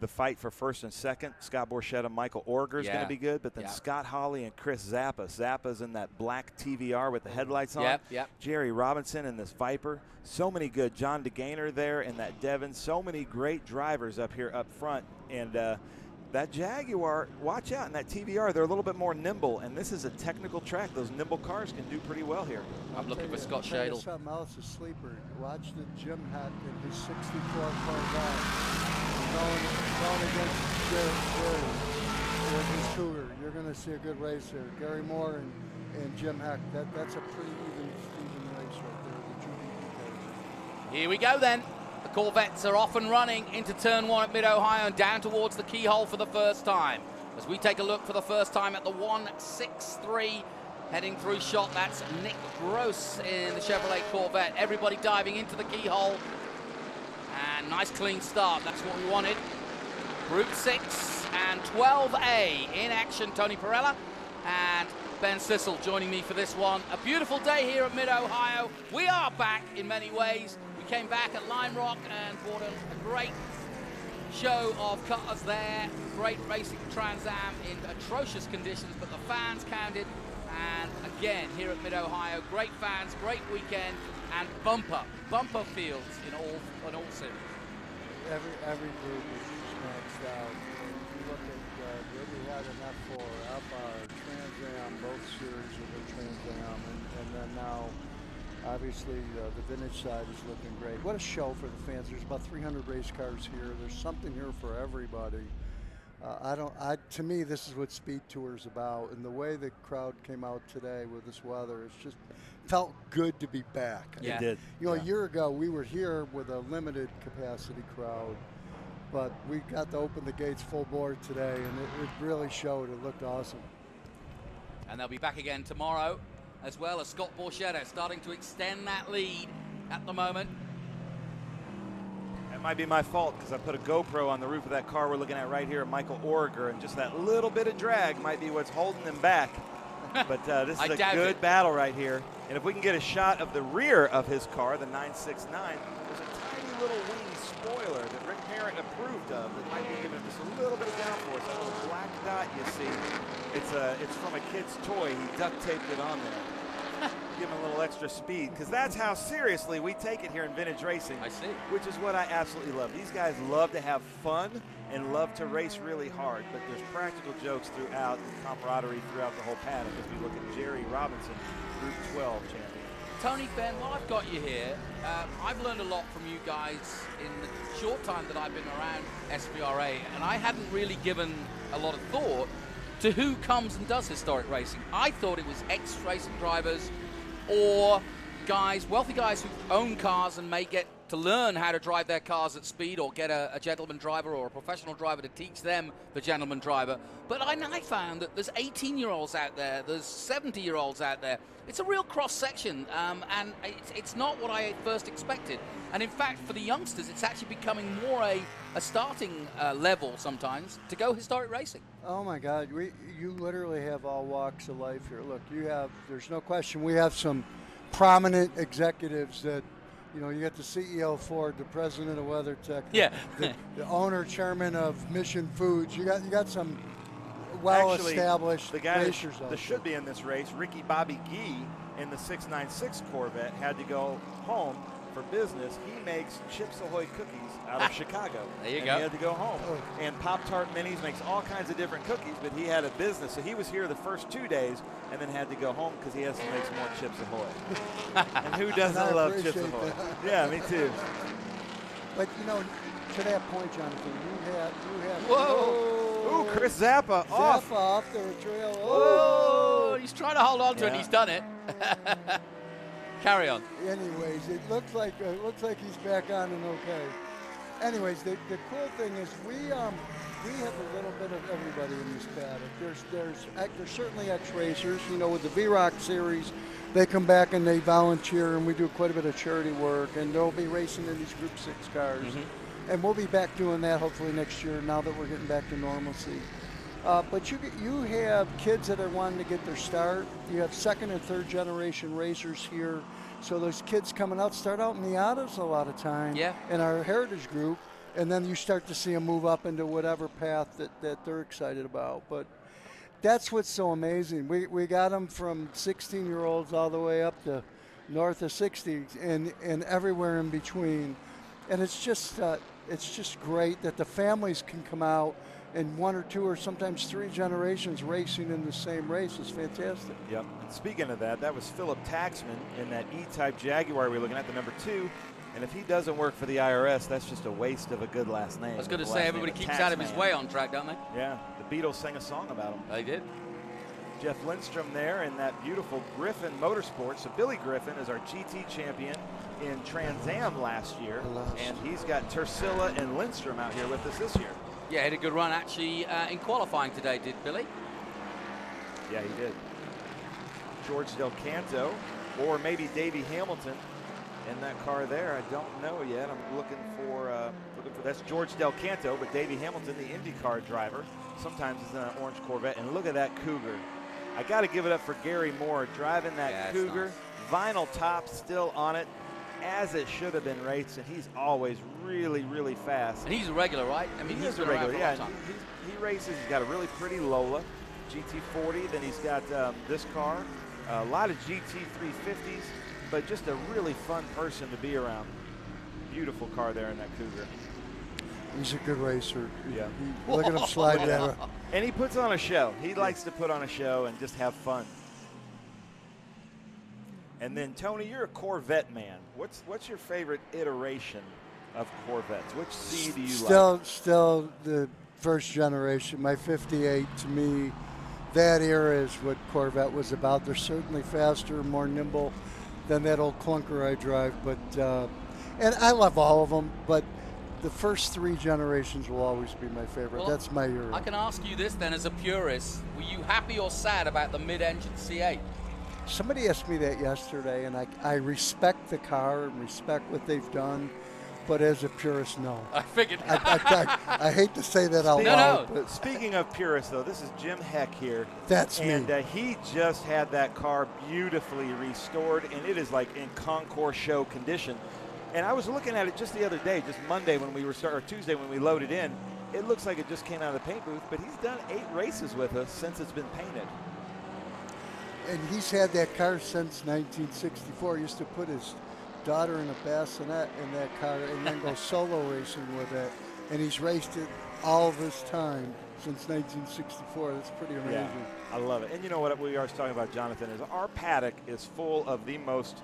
the fight for first and second. Scott Borchetta, Michael Orger is going to be good, but then Scott Hawley and Chris Zappa. Zappa's in that black TVR with the headlights on. Jerry Robinson in this Viper. So many good. John DeGainer there in that Devon. So many great drivers up here up front. And that Jaguar, watch out in that TVR. They're a little bit more nimble, and this is a technical track. Those nimble cars can do pretty well here. I'm looking for Scott Shadle. Something else, a sleeper. Watch the Jim Hack in his 64 Corvette. Going against Jerry with his Cougar. You're going to see a good race here. Gary Moore and Jim Heck. That's a pretty even race right there. The two cars. Here we go then. The Corvettes are off and running into turn 1 at Mid-Ohio and down towards the keyhole for the first time. As we take a look for the first time at the 163 heading through shot, that's Nick Gross in the Chevrolet Corvette. Everybody diving into the keyhole. And nice clean start, that's what we wanted. Group 6 and 12A in action. Tony Perella and Ben Sissel joining me for this one. A beautiful day here at Mid-Ohio. We are back in many ways. We came back at Lime Rock and brought a great show of cars there. Great racing Trans Am in atrocious conditions, but the fans counted. And again, here at Mid-Ohio, great fans, great weekend, and bumper fields in all series. Every group is maxed out. If you look at what we had in F4, FR, Trans Am, both series of the Trans Am, and then now, obviously, the vintage side is looking great. What a show for the fans. There's about 300 race cars here. There's something here for everybody. To me, this is what Speed Tour is about, and the way the crowd came out today with this weather, it's just felt good to be back. Yeah. It did. You know, a year ago, we were here with a limited capacity crowd, but we got to open the gates full board today, and it really showed. It looked awesome. And they'll be back again tomorrow, as well as Scott Borchetta starting to extend that lead at the moment. It might be my fault because I put a GoPro on the roof of that car we're looking at right here, Michael Orger, and just that little bit of drag might be what's holding them back. But this is a good battle right here. And if we can get a shot of the rear of his car, the 969, there's a tiny little wing spoiler that Rick Parent approved of that might be giving just a little bit of downforce. That little black dot you see, it's from a kid's toy. He duct taped it on there. Give him a little extra speed, because that's how seriously we take it here in vintage racing. I see. Which is what I absolutely love. These guys love to have fun and love to race really hard, but there's practical jokes throughout and camaraderie throughout the whole paddock as we look at Jerry Robinson, Group 12 champion. Tony, Ben, while I've got you here, I've learned a lot from you guys in the short time that I've been around SVRA, and I hadn't really given a lot of thought to who comes and does historic racing. I thought it was ex-racing drivers or guys, wealthy guys who own cars and may get to learn how to drive their cars at speed, or get a gentleman driver or a professional driver to teach them the gentleman driver. But I found that there's 18-year-olds out there, there's 70-year-olds out there. It's a real cross-section, and it's not what I first expected. And in fact, for the youngsters, it's actually becoming more a starting level sometimes to go historic racing. Oh my God, you literally have all walks of life here. Look, there's no question, we have some prominent executives that, you know, you got the CEO of Ford, the president of WeatherTech, the owner, chairman of Mission Foods. You got some well-established racers. That should be in this race, Ricky Bobby Gee in the 696 Corvette, had to go home for business. He makes Chips Ahoy cookies out of Chicago. There you and go. He had to go home. And Pop-Tart Minis makes all kinds of different cookies, but he had a business. So he was here the first 2 days and then had to go home because he has to make some more Chips Ahoy. And who doesn't love Chips Ahoy? Yeah, me too. But, you know, to that point, Jonathan, you have Whoa! Ooh, Chris Zappa off. Zappa off the trail. Whoa! He's trying to hold on to it. He's done it. Carry on. Anyways, it looks like he's back on and okay. Anyways, the cool thing is we have a little bit of everybody in this paddock. There's certainly ex-racers. You know, with the V-Rock series, they come back and they volunteer, and we do quite a bit of charity work, and they'll be racing in these Group 6 cars. Mm-hmm. And we'll be back doing that hopefully next year now that we're getting back to normalcy. But you have kids that are wanting to get their start. You have second and third generation racers here. So those kids coming out start out in the autos a lot of time in our heritage group. and then you start to see them move up into whatever path that they're excited about. But that's what's so amazing. We got them from 16-year-olds all the way up to north of 60 and everywhere in between. And it's just great that the families can come out and 1 or 2 or sometimes 3 generations racing in the same race. Is fantastic. Yep. And speaking of that, that was Philip Taxman in that E-Type Jaguar we're looking at, the number 2. And if he doesn't work for the IRS, that's just a waste of a good last name. I was going to say, everybody keeps out of his way on track, don't they? Yeah. The Beatles sang a song about him. They did. Jeff Lindstrom there in that beautiful Griffin Motorsports. So Billy Griffin is our GT champion in Trans Am last year. And he's got Tursilla and Lindstrom out here with us this year. Yeah, had a good run actually in qualifying today, did Billy? Yeah, he did. George Del Canto or maybe Davey Hamilton in that car there. I don't know yet. I'm looking for that's George Del Canto, but Davey Hamilton, the IndyCar driver, sometimes is in an orange Corvette. And look at that Cougar. I got to give it up for Gary Moore driving that Cougar. Nice. Vinyl top still on it, as it should have been raced, and he's always really, really fast. And he's a regular, right? I mean, he's a regular, yeah. He races. He's got a really pretty Lola GT40. Then he's got this car, a lot of GT350s, but just a really fun person to be around. Beautiful car there in that Cougar. He's a good racer. Yeah. Look at him slide down. And he puts on a show. He likes to put on a show and just have fun. And then, Tony, you're a Corvette man. What's your favorite iteration of Corvettes? Which C do you like? Still the first generation. My 58, to me, that era is what Corvette was about. They're certainly faster, more nimble than that old clunker I drive. But and I love all of them, but the first 3 generations will always be my favorite. Well, that's my era. I can ask you this then, as a purist, were you happy or sad about the mid-engine C8? Somebody asked me that yesterday, and I respect the car and respect what they've done, but as a purist, no. I figured. I hate to say that out loud. But speaking of purists, though, this is Jim Heck here. That's me. And he just had that car beautifully restored, and it is like in Concours show condition. And I was looking at it just the other day, just Monday when we were or Tuesday when we loaded in. It looks like it just came out of the paint booth, but he's done 8 races with us since it's been painted. And he's had that car since 1964. He used to put his daughter in a bassinet in that car and then go solo racing with it. And he's raced it all this time since 1964. That's pretty amazing. Yeah, I love it. And you know what we are talking about, Jonathan, is our paddock is full of the most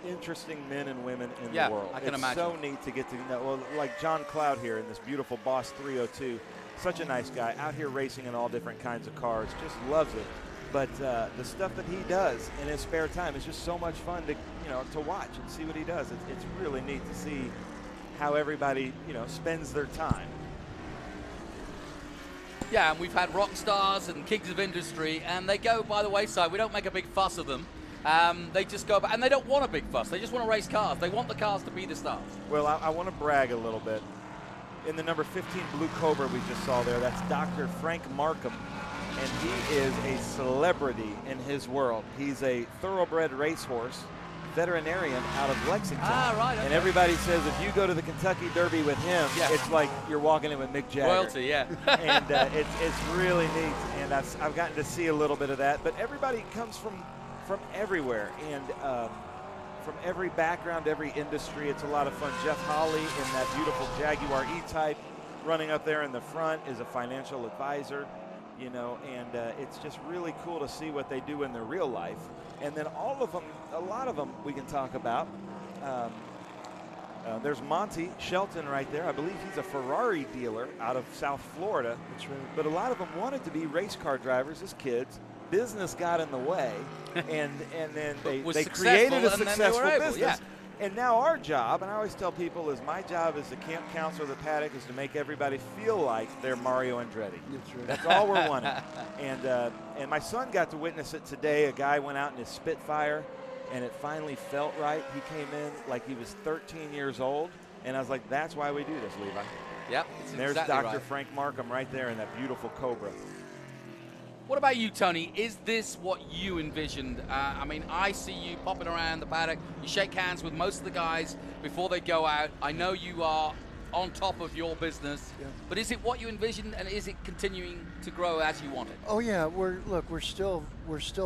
interesting men and women in the world. I can imagine. It's so neat to get to know, well, like John Cloud here in this beautiful Boss 302. Such a nice guy, out here racing in all different kinds of cars, just loves it. But the stuff that he does in his spare time is just so much fun to, to watch and see what he does. It's really neat to see how everybody, spends their time. Yeah, and we've had rock stars and kings of industry, and they go by the wayside. We don't make a big fuss of them. They just go back, and they don't want a big fuss. They just want to race cars. They want the cars to be the stars. Well, I want to brag a little bit. In the number 15 Blue Cobra we just saw there, that's Dr. Frank Markham, and he is a celebrity in his world. He's a thoroughbred racehorse veterinarian out of Lexington. Right. Okay. And everybody says if you go to the Kentucky Derby with him, it's like you're walking in with Mick Jagger. Royalty, yeah. And it's really neat, and I've gotten to see a little bit of that. But everybody comes from everywhere and from every background, every industry. It's a lot of fun. Jeff Hawley in that beautiful Jaguar E-Type running up there in the front is a financial advisor, and it's just really cool to see what they do in their real life. And then all of them, a lot of them we can talk about. There's Monty Shelton right there. I believe he's a Ferrari dealer out of South Florida. That's right. But a lot of them wanted to be race car drivers as kids. Business got in the way, and then they created a successful business. Yeah. And now our job, and I always tell people, is my job as the camp counselor of the paddock is to make everybody feel like they're Mario Andretti. That's right. That's all we're wanting. And my son got to witness it today. A guy went out in his Spitfire, and it finally felt right. He came in like he was 13 years old, and I was like, that's why we do this, Levi. Yep. And there's exactly Dr. Right. Frank Markham right there in that beautiful Cobra. What about you, Tony? Is this what you envisioned? I mean, I see you popping around the paddock. You shake hands with most of the guys before they go out. I know you are on top of your business. Yeah. But is it what you envisioned, and is it continuing to grow as you want it? Oh yeah, we're still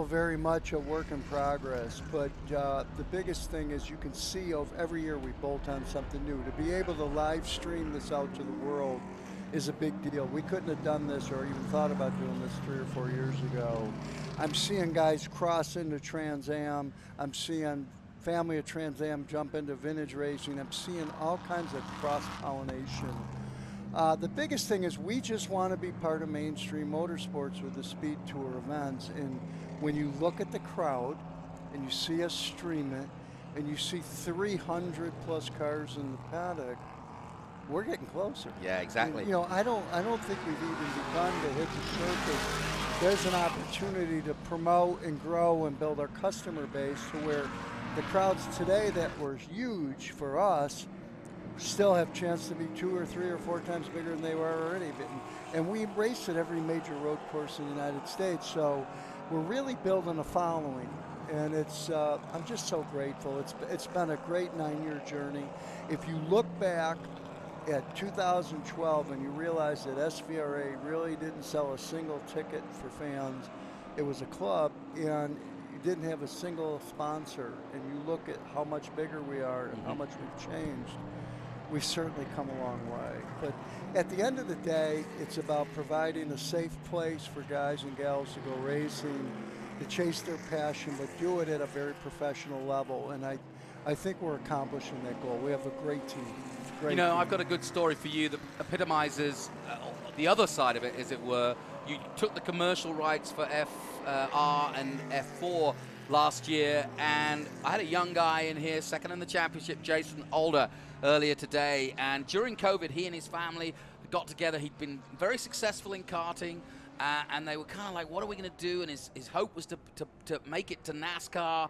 very much a work in progress. But the biggest thing is you can see every year we bolt on something new. To be able to live stream this out to the world is a big deal. We couldn't have done this or even thought about doing this 3 or 4 years ago. I'm seeing guys cross into Trans Am. I'm seeing family of Trans Am jump into vintage racing. I'm seeing all kinds of cross-pollination. The biggest thing is we just want to be part of mainstream motorsports with the Speed Tour events. And when you look at the crowd and you see us stream it and you see 300 plus cars in the paddock, we're getting closer. Yeah, exactly. And, I don't think we've even begun to hit the surface. There's an opportunity to promote and grow and build our customer base to where the crowds today that were huge for us still have chance to be 2 or 3 or 4 times bigger than they were already. And we race at every major road course in the United States, so we're really building a following. And it's I'm just so grateful. It's been a great 9-year journey. If you look back at 2012 and you realize that SVRA really didn't sell a single ticket for fans, it was a club, and you didn't have a single sponsor, and you look at how much bigger we are and how much we've changed, we've certainly come a long way. But at the end of the day, it's about providing a safe place for guys and gals to go racing, to chase their passion, but do it at a very professional level. And I think we're accomplishing that goal. We have a great team. I've got a good story for you that epitomizes the other side of it, as it were. You took the commercial rights for FR and F4 last year, and I had a young guy in here, second in the championship, Jason Alder, earlier today. And during COVID, he and his family got together. He'd been very successful in karting, and they were kind of like, what are we going to do? And his hope was to make it to NASCAR.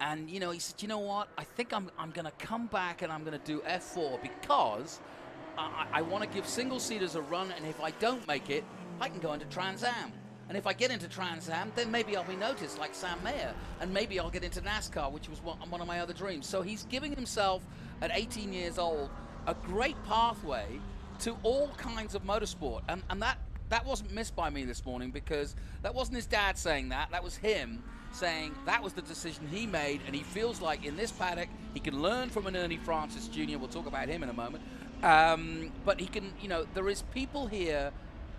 And, he said, you know what? I think I'm going to come back and I'm going to do F4 because I want to give single-seaters a run, and if I don't make it, I can go into Trans Am. And if I get into Trans Am, then maybe I'll be noticed like Sam Mayer, and maybe I'll get into NASCAR, which was one of my other dreams. So he's giving himself, at 18 years old, a great pathway to all kinds of motorsport. And that wasn't missed by me this morning, because that wasn't his dad saying that. That was him saying that was the decision he made, and he feels like in this paddock he can learn from an Ernie Francis Jr. We'll talk about him in a moment. But he can, there is people here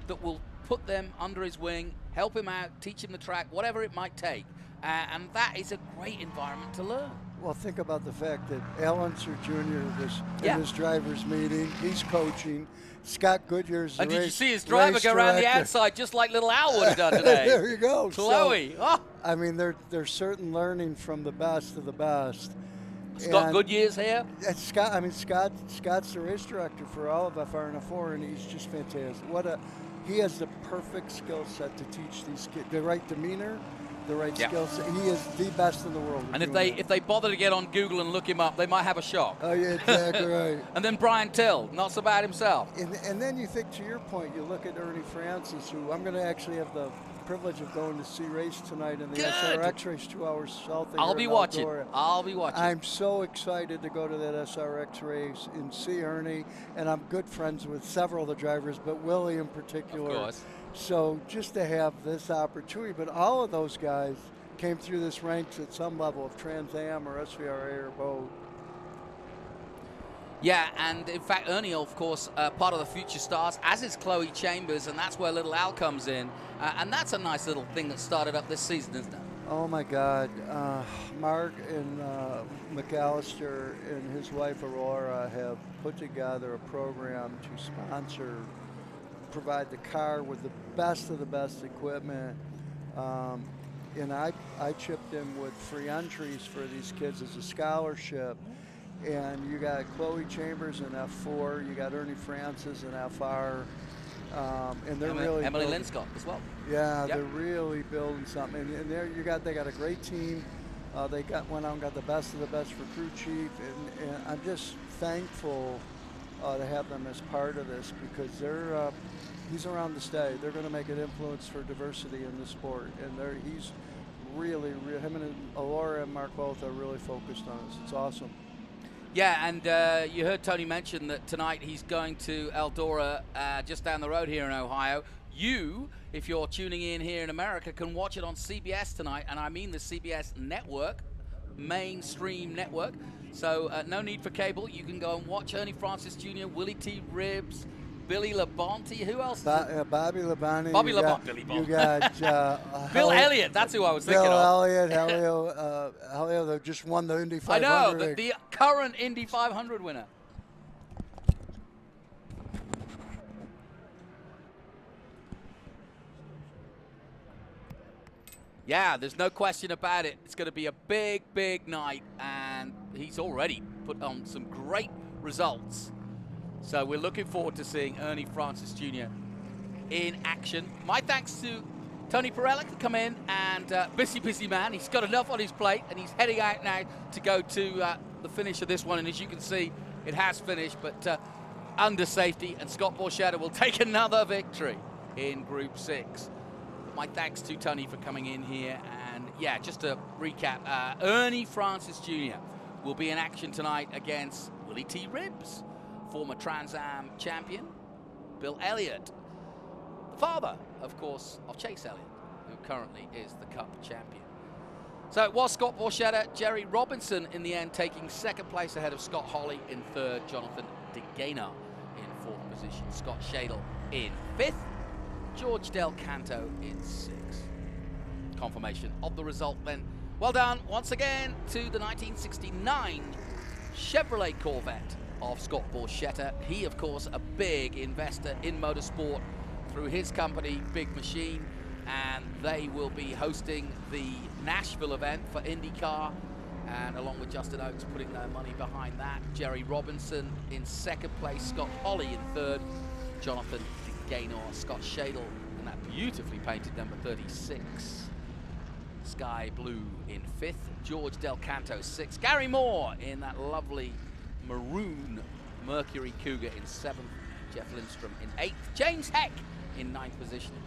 that will put them under his wing, help him out, teach him the track, whatever it might take. And that is a great environment to learn. Well, think about the fact that Al Unser Jr. was in his driver's meeting. He's coaching. Scott Goodyear's the And did you see his driver go around the outside just like little Al would have done today? There you go. Chloe. I mean, they're certain learning from the best of the best. Scott Goodyear's here. Scott's the race director for all of FR and F4, and he's just fantastic. He has the perfect skill set to teach these kids the right demeanor, the right skill set. He is the best in the world. And if they bother to get on Google and look him up, they might have a shock. Oh yeah, exactly right. And then Brian Till, not so bad himself. And then you think, to your point, you look at Ernie Francis, who I'm going to actually have the privilege of going to see race tonight in the SRX race 2 hours south of I'll be watching. I'm so excited to go to that SRX race and see Ernie, and I'm good friends with several of the drivers, but Willie in particular. Of course. So just to have this opportunity, but all of those guys came through this ranks at some level of Trans Am or SVRA or both. Yeah, and in fact, Ernie, of course, part of the Future Stars, as is Chloe Chambers, and that's where little Al comes in. And that's a nice little thing that started up this season, isn't it? Oh, my God. Mark and McAllister and his wife, Aurora, have put together a program to provide the car with the best of the best equipment. And I chipped in with free entries for these kids as a scholarship. And you got Chloe Chambers in F4, you got Ernie Francis in FR, and they're really Emily Linscott as well. Yeah, they're really building something. And there they got a great team. They went out and got the best of the best for crew chief, and I'm just thankful to have them as part of this, because he's around to stay. They're going to make an influence for diversity in the sport, and he's really, him and Alora and Mark both are really focused on this. It's awesome. Yeah, and you heard Tony mention that tonight he's going to Eldora, just down the road here in Ohio. You, if you're tuning in here in America, can watch it on CBS tonight, and I mean the CBS network, mainstream network. So no need for cable. You can go and watch Ernie Francis Jr., Willie T. Ribbs, Billy Labonte. Who else? Bobby Labonte. Bobby Labonte. Billy You got Bill Elliott. That's who I was thinking of. Bill Elliott, Helio, they just won the Indy 500. I know, the current Indy 500 winner. Yeah, there's no question about it. It's going to be a big, big night, and he's already put on some great results. So we're looking forward to seeing Ernie Francis Jr. in action. My thanks to Tony Perella to come in, and busy man. He's got enough on his plate, and he's heading out now to go to the finish of this one. And as you can see, it has finished, but under safety, and Scott Borchetta will take another victory in Group 6. My thanks to Tony for coming in here. And yeah, just to recap, Ernie Francis Jr. will be in action tonight against Willie T. Ribbs, former Trans Am champion, Bill Elliott, the father, of course, of Chase Elliott, who currently is the Cup champion. So it was Scott Borchetta, Jerry Robinson in the end taking second place ahead of Scott Hawley in third, Jonathan DeGaynor in fourth position, Scott Shadle in fifth, George Del Canto in sixth. Confirmation of the result then. Well done once again to the 1969 Chevrolet Corvette of Scott Borchetta. He, of course, a big investor in motorsport through his company, Big Machine, and they will be hosting the Nashville event for IndyCar, and along with Justin Oaks putting their money behind that. Jerry Robinson in second place, Scott Hawley in third, Jonathan DeGaynor, Scott Shadle in that beautifully painted number 36. Sky Blue in fifth, George Del Canto sixth, Gary Moore in that lovely maroon Mercury Cougar in seventh, Jeff Lindstrom in eighth, James Heck in ninth position.